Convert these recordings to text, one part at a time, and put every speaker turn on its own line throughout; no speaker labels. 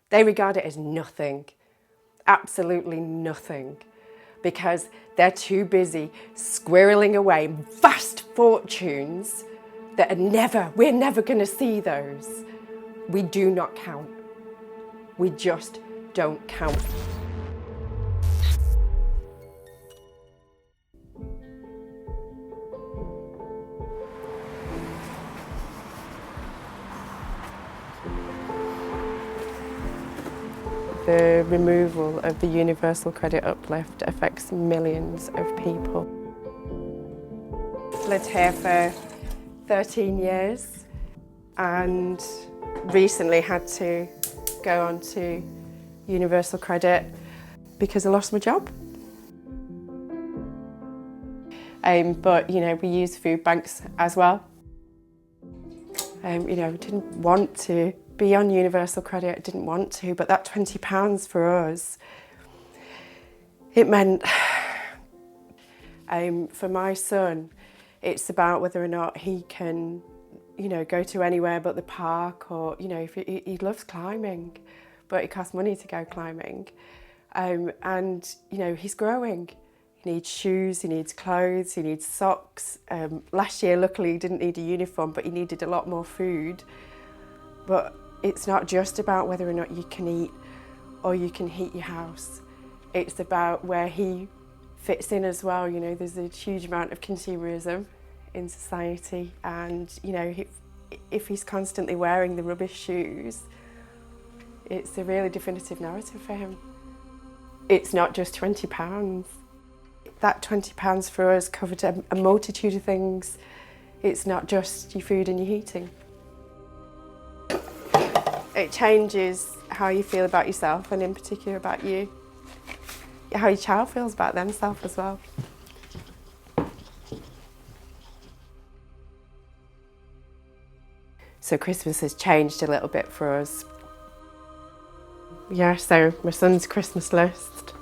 They regard it as nothing, absolutely nothing, because they're too busy squirreling away vast fortunes that we're never going to see those. We do not count. We just don't count. The removal of the universal credit uplift affects millions of people. Lived here for 13 years and recently had to go on to universal credit because I lost my job. But we use food banks as well. We didn't want to be on universal credit, didn't want to, but that £20 for us, it meant, for my son, it's about whether or not he can, go to anywhere but the park, or, if he loves climbing, but it costs money to go climbing. And, he's growing. He needs shoes, he needs clothes, he needs socks. Last year, luckily, he didn't need a uniform, but he needed a lot more food. But it's not just about whether or not you can eat or you can heat your house. It's about where he fits in as well. There's a huge amount of consumerism in society, and if he's constantly wearing the rubbish shoes, it's a really definitive narrative for him. It's not just £20. That £20 for us covered a multitude of things. It's not just your food and your heating. It changes how you feel about yourself, and in particular about you, how your child feels about themselves as well. So Christmas has changed a little bit for us. Yeah, so my son's Christmas list.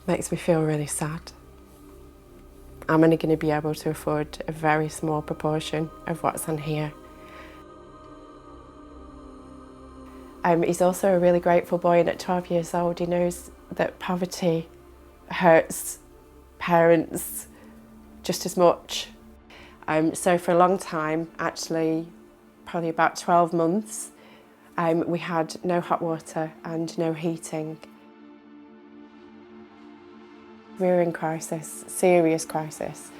Makes me feel really sad. I'm only going to be able to afford a very small proportion of what's on here. He's also a really grateful boy, and at 12 years old he knows that poverty hurts parents just as much. So for a long time, actually probably about 12 months, we had no hot water and no heating. We were in crisis, serious crisis.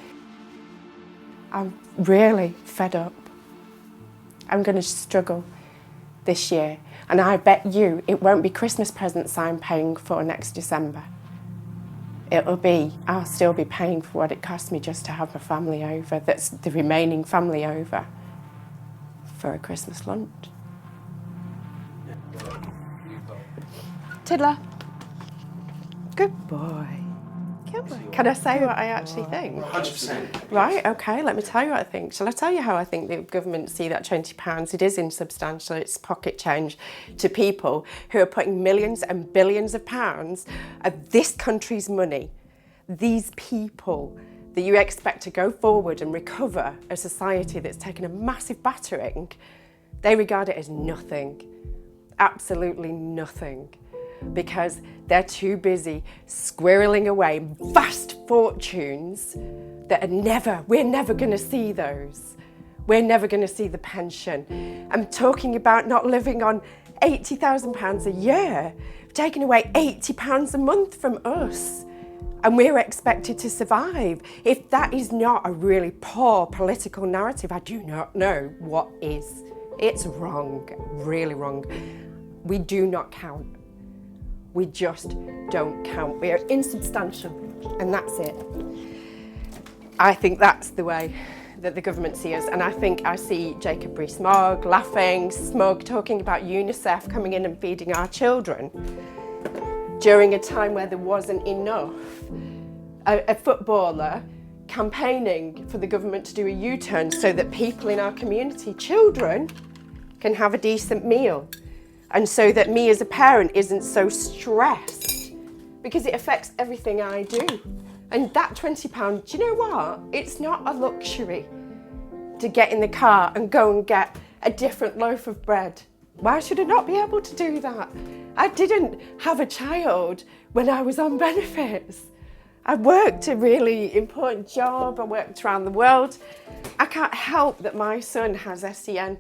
I'm really fed up. I'm going to struggle this year, and I bet you it won't be Christmas presents I'm paying for next December. I'll still be paying for what it cost me just to have my family over, that's the remaining family over, for a Christmas lunch. Tiddler. Good boy. Can I say what I actually think?
100%.
Right, okay, let me tell you what I think. Shall I tell you how I think the government see that £20? It is insubstantial, it's pocket change to people who are putting millions and billions of pounds of this country's money. These people that you expect to go forward and recover a society that's taken a massive battering, they regard it as nothing, absolutely nothing. Because they're too busy squirreling away vast fortunes that we're never going to see those. We're never going to see the pension. I'm talking about not living on £80,000 a year, taking away £80 a month from us, and we're expected to survive. If that is not a really poor political narrative, I do not know what is. It's wrong, really wrong. We do not count. We just don't count. We are insubstantial, and that's it. I think that's the way that the government see us, and I think I see Jacob Rees-Mogg laughing, smug, talking about UNICEF coming in and feeding our children during a time where there wasn't enough. A footballer campaigning for the government to do a U-turn so that people in our community, children, can have a decent meal. And so that me as a parent isn't so stressed, because it affects everything I do. And that £20, do you know what? It's not a luxury. to get in the car and go and get a different loaf of bread. Why should I not be able to do that? I didn't have a child when I was on benefits. I worked a really important job, I worked around the world. I can't help that my son has SEN,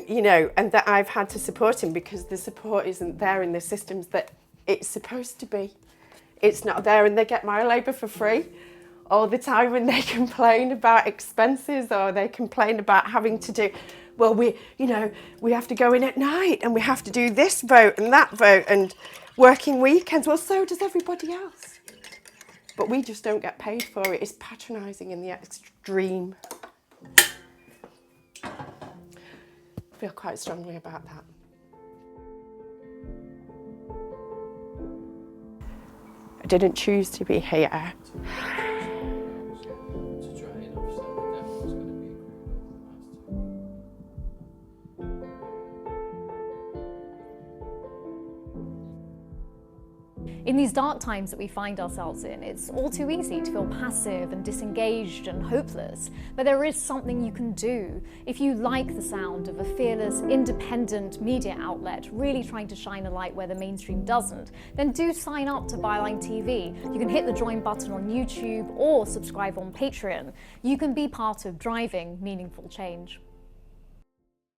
you know, and that I've had to support him because the support isn't there in the systems that it's supposed to be. It's not there, and they get my labour for free all the time, and they complain about expenses, or they complain about having to do, well, we have to go in at night and we have to do this vote and that vote and working weekends. Well, so does everybody else. But we just don't get paid for it. It's patronising in the extreme. I feel quite strongly about that. I didn't choose to be here.
In these dark times that we find ourselves in, it's all too easy to feel passive and disengaged and hopeless. But there is something you can do. If you like the sound of a fearless, independent media outlet really trying to shine a light where the mainstream doesn't, then do sign up to Byline TV. You can hit the join button on YouTube or subscribe on Patreon. You can be part of driving meaningful change.